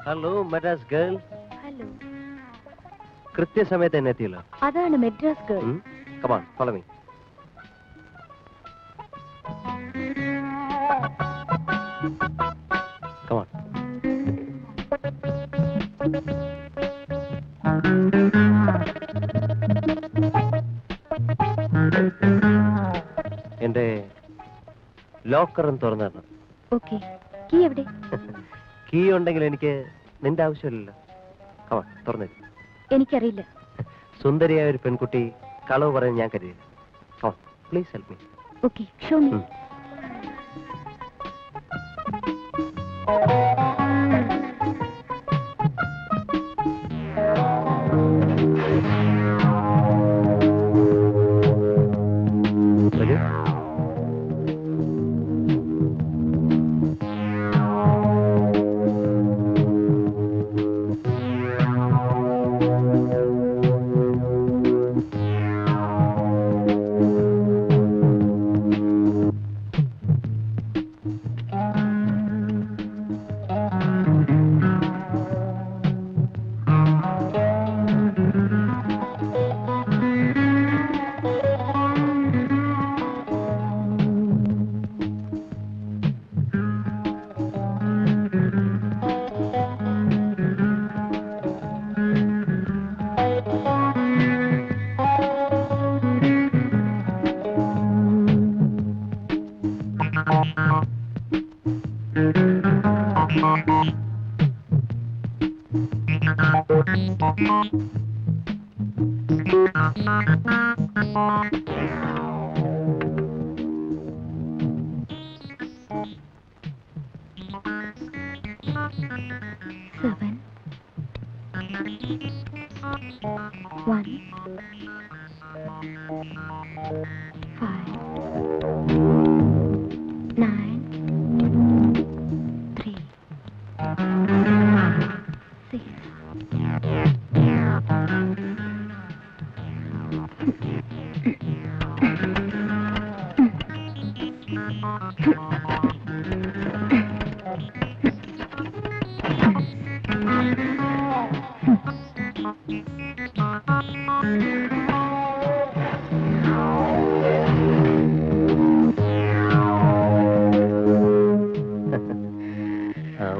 Hello Madras girl. Hello. കൃത്യസമയത്ത് തന്നെ എത്തിയല്ലോ. അതാണ് Madras girl. Come on, follow me. Come on. എന്റെ ലോക്കറും തുറന്നു തരണം. ഓക്കെ. കീ എവിടെ? കീ ഉണ്ടെങ്കിൽ എനിക്ക് നിന്റെ ആവശ്യമില്ലല്ലോ. Come on, തുറന്നേ. എനിക്കറിയില്ല. സുന്ദരിയായ ഒരു പെൺകുട്ടി കളവ് പറയാൻ ഞാൻ കരുതിയില്ല. Come on, please help me. Okay, show me.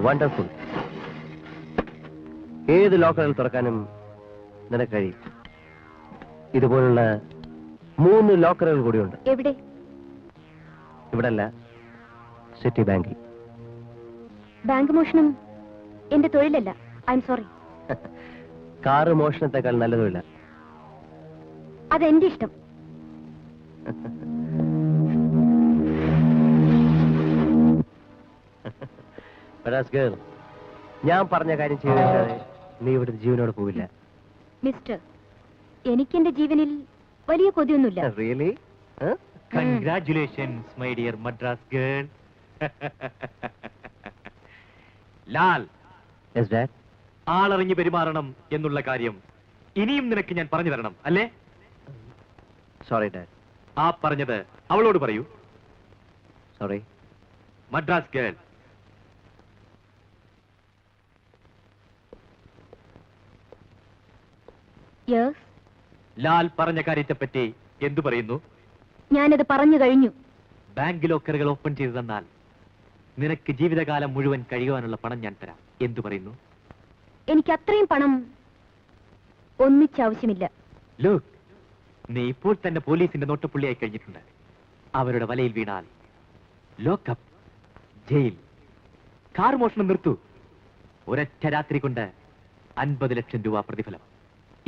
Wonderful. ഏത് ലോക്കറുകൾ തുറക്കാനും നിനക്ക് കഴിയും. ഇതുപോലുള്ള 3 ലോക്കറുകൾ കൂടിയുണ്ട്. എവിടെ? ഇവിടല്ല, സിറ്റി ബാങ്കിൽ. ബാങ്ക് മോഷണം എന്റെ തൊഴിലല്ല. I'm sorry. കാറ് മോഷണത്തെക്കാൾ നല്ല തൊഴില. അതെന്റെ ഇഷ്ടം. ഞാൻ പറഞ്ഞ കാര്യം ചെയ്താൽ നീ ഇവിടെ ജീവനോട് പോവില്ല. മിസ്റ്റർ, എനിക്ക് എന്റെ ജീവനിൽ വലിയ കൊതിയൊന്നുമില്ല. Really? Congratulations my dear Madras girl. Lal, ആളറിഞ്ഞ് പെരുമാറണം എന്നുള്ള കാര്യം ഇനിയും നിനക്ക് ഞാൻ പറഞ്ഞു തരണം, അല്ലേ? Sorry dad. ആ പറഞ്ഞത് അവളോട് പറയൂ. സോറി. മദ്രാസ് ഗേൾ, ലാൽ പറഞ്ഞ കാര്യത്തെപ്പറ്റി എന്തു പറയുന്നു? ഞാനത് പറഞ്ഞു കഴിഞ്ഞു. ബാങ്ക് ലോക്കറുകൾ ഓപ്പൺ ചെയ്തു തന്നാൽ നിനക്ക് ജീവിതകാലം മുഴുവൻ കഴിയുവാനുള്ള പണം ഞാൻ തരാം. എന്തു പറയുന്നു? എനിക്ക് അത്രയും പണം ഒന്നിച്ചാവശ്യമില്ല. ലുക്ക്, നീ ഇപ്പോൾ തന്നെ പോലീസിന്റെ നോട്ടപ്പുള്ളിയായി കഴിഞ്ഞിട്ടുണ്ട്. അവരുടെ വലയിൽ വീണാൽ ലോക്കപ്പ്, ജയിൽ. കാർ മോഷണം നിർത്തൂ. ഒരൊറ്റ രാത്രി കൊണ്ട് 50 ലക്ഷം രൂപ പ്രതിഫലം.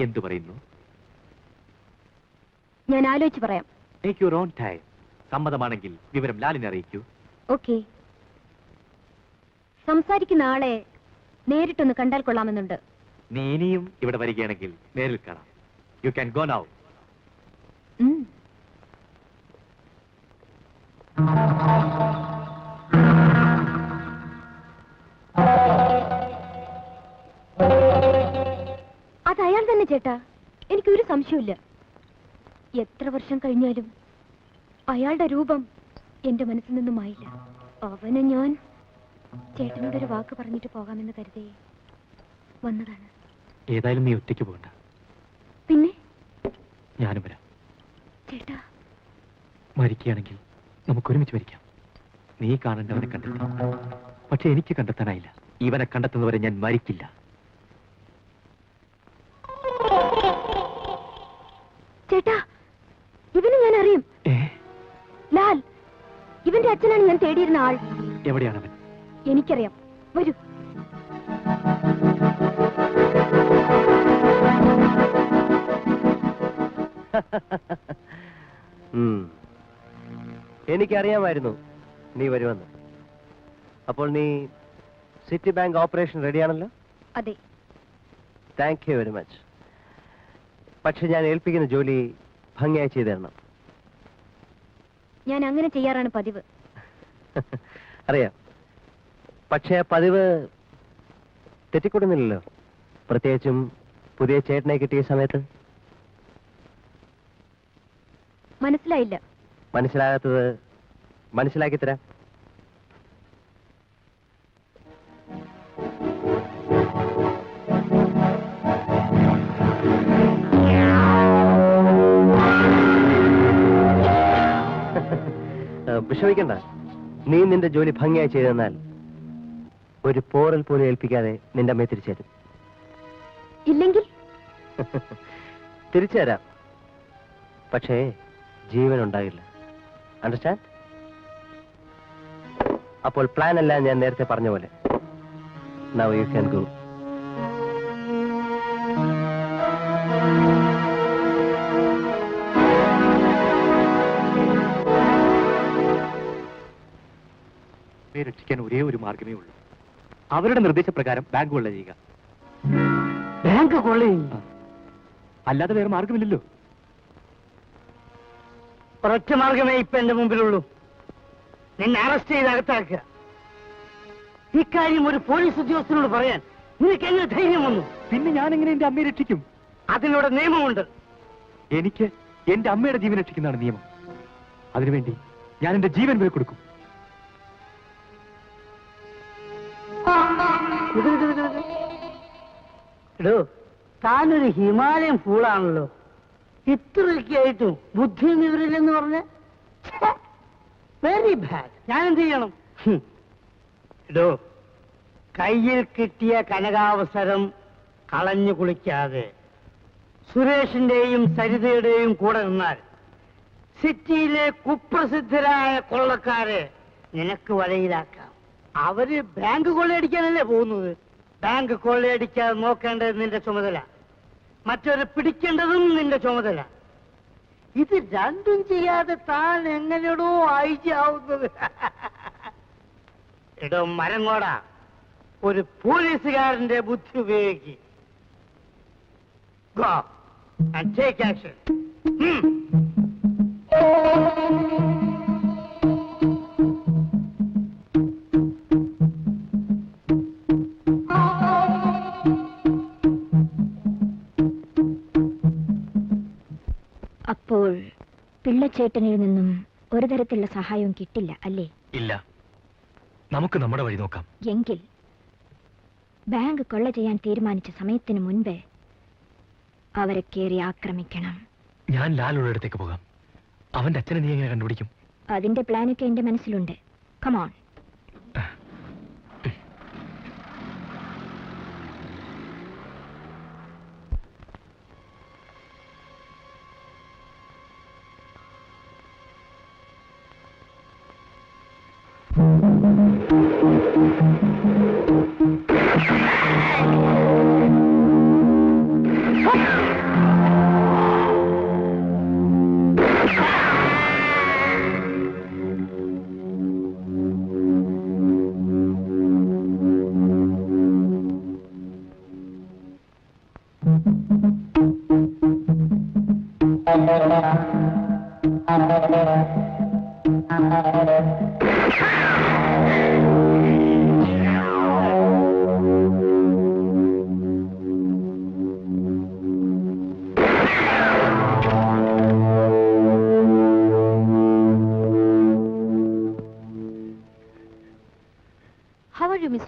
എന്തു പറയുന്നു? ഞാൻ ആലോചിച്ച് പറയാം. Take your own time. സമ്മതമാണെങ്കിൽ വിവരം ലാലിനെ അറിയിക്കൂ. ഓക്കെ. സംസാരിക്കുന്ന ആളെ നേരിട്ടൊന്ന് കണ്ടാൽ കൊള്ളാമെന്നുണ്ട്. നീ ഇനിയും ഇവിടെ വരികയാണെങ്കിൽ നേരിൽ കാണാം. You can go now. തന്നെ ചേട്ടാ, എനിക്കൊരു സംശയമില്ല. എത്ര വർഷം കഴിഞ്ഞാലും അയാളുടെ രൂപം എന്റെ മനസ്സിൽ നിന്നും മായില്ല. അവനെ ഞാൻ ചേട്ടനോടൊരു വാക്ക് പറഞ്ഞിട്ട് പോകാമെന്ന് കരുതി വന്നതാണ്. ഏതായാലും നീ ഒറ്റയ്ക്ക് പോകണ്ട, പിന്നെ ഞാനും വരാം. ചേട്ടാ, മരിക്കുകയാണെങ്കിൽ നമുക്ക് ഒരുമിച്ച് മരിക്കാം. നീ കാണേണ്ടവനെ കണ്ടെത്താം, പക്ഷെ എനിക്ക് കണ്ടെത്താനായില്ല. ഇവനെ കണ്ടെത്തുന്നവരെ ഞാൻ മരിക്കില്ല. ചേട്ടാ, ഇവനെ ഞാൻ അറിയും. ലാൽ, ഇവന്റെ അച്ഛനാണ് ഞാൻ തേടിയിരുന്ന ആൾ. എവിടെയാണവൻ? എനിക്കറിയാം, വരൂ. എനിക്കറിയാമായിരുന്നു നീ വരുമെന്ന്. അപ്പോൾ നീ സിറ്റി ബാങ്ക് ഓപ്പറേഷൻ റെഡിയാണല്ലോ? അതെ. Thank you very much. പക്ഷെ ഞാൻ ഏൽപ്പിക്കുന്ന ജോലി ഭംഗിയായി ചെയ്തു തരണം. ഞാൻ അങ്ങനെ ചെയ്യാറാണ് പതിവ്. അറിയാം, പക്ഷേ ആ പതിവ് തെറ്റിക്കൊടുന്നില്ലല്ലോ, പ്രത്യേകിച്ചും പുതിയ ചേട്ടനെ കിട്ടിയ സമയത്ത്. മനസ്സിലായില്ല. മനസ്സിലാകാത്തത് മനസ്സിലാക്കി തരാം. വിഷമിക്കണ്ട, നീ നിന്റെ ജോലി ഭംഗിയായി ചെയ്തു തന്നാൽ ഒരു പോറൽ പോലും ഏൽപ്പിക്കാതെ നിന്റെ അമ്മയെ തിരിച്ചുതരും. ഇല്ലെങ്കിൽ തിരിച്ചുതരാം, പക്ഷേ ജീവൻ ഉണ്ടാകില്ല. അണ്ടർസ്റ്റാൻഡ്? അപ്പോൾ പ്ലാൻ എല്ലാം ഞാൻ നേരത്തെ പറഞ്ഞ പോലെ. Now you can go. രക്ഷിക്കാൻ ഒരേ ഒരു മാർഗമേ ഉള്ളൂ. അവരുടെ നിർദ്ദേശപ്രകാരം ബാങ്ക് കൊള്ള ചെയ്യുക. ബാങ്ക് കൊള്ള ചെയ്യുക അല്ലാതെ വേറെ മാർഗമില്ലല്ലോ. ഒരൊറ്റ മാർഗമേ ഇപ്പൊ എന്റെ മുമ്പിലുള്ളൂ. നിന്നെ അറസ്റ്റ് ചെയ്ത് അകത്താക്കുക. ഇക്കാര്യം ഒരു പോലീസ് ഉദ്യോഗസ്ഥനോട് പറയാൻ നിനക്ക് എങ്ങനെ ധൈര്യം വന്നു? പിന്നെ ഞാൻ എങ്ങനെ എന്റെ അമ്മയെ രക്ഷിക്കും? അതിനോട് നിയമമുണ്ട്. എനിക്ക് എന്റെ അമ്മയുടെ ജീവൻ രക്ഷിക്കുന്നതാണ് നിയമം. അതിനുവേണ്ടി ഞാൻ എന്റെ ജീവൻ വരെ കൊടുക്കും. എടോ, താനൊരു ഹിമാലയൻ ഫൂളാണല്ലോ. ഇത്രയൊക്കെ ആയിട്ടും ബുദ്ധി വിവരില്ലെന്ന് പറഞ്ഞ വെരി ബാഡ്. ഞാൻ എന്ത് ചെയ്യണം? എടോ, കയ്യിൽ കിട്ടിയ കനകാവസരം കളഞ്ഞു കുളിക്കാതെ സുരേഷിന്റെയും സരിതയുടെയും കൂടെ നിന്നാൽ സിറ്റിയിലെ കുപ്രസിദ്ധരായ കൊള്ളക്കാരെ നിനക്ക് വലയിലാക്കാം. അവര് ബാങ്ക് കൊള്ളയടിക്കാനല്ലേ പോകുന്നത്. ബാങ്ക് കൊള്ളയടിക്കാതെ നോക്കേണ്ടത് നിന്റെ ചുമതല, മറ്റൊരു പിടിക്കേണ്ടതും നിന്റെ ചുമതല. ഇത് രണ്ടും ചെയ്യാതെ താൻ എങ്ങനെയോ ഐജി ആവുന്നത്? എടോ മരങ്ങോട, ഒരു പോലീസുകാരന്റെ ബുദ്ധി ഉപയോഗിക്കുക. Go and take action. അപ്പോൾ പിള്ളച്ചേട്ടനിൽ നിന്നും ഒരു തരത്തിലുള്ള സഹായവും കിട്ടില്ല അല്ലേ? ഇല്ല, നമുക്ക് നമ്മുടെ വഴി നോക്കാം. എങ്കിൽ ബാങ്ക് കൊള്ള ചെയ്യാൻ തീരുമാനിച്ച സമയത്തിന് മുൻപേ അവരെ കയറി ആക്രമിക്കണം. ഞാൻ ലാലുള്ള അടുത്തേക്ക് പോകാം. അവന്റെ അച്ഛനെ നീ എങ്ങനെ കണ്ടുപിടിക്കും? അതിന്റെ പ്ലാനൊക്കെ എന്റെ മനസ്സിലുണ്ട്. കമോൺ.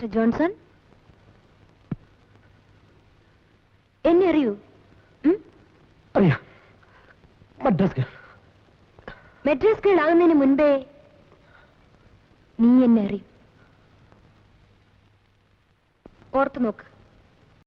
മിസ്റ്റർ ജോൺസൺ, എന്നെ അറിയൂ? മെഡ്രാസ് ഗേൾ ആകുന്നതിന് മുൻപേ നീ എന്നെ അറിയും. ഓർത്തു നോക്ക്.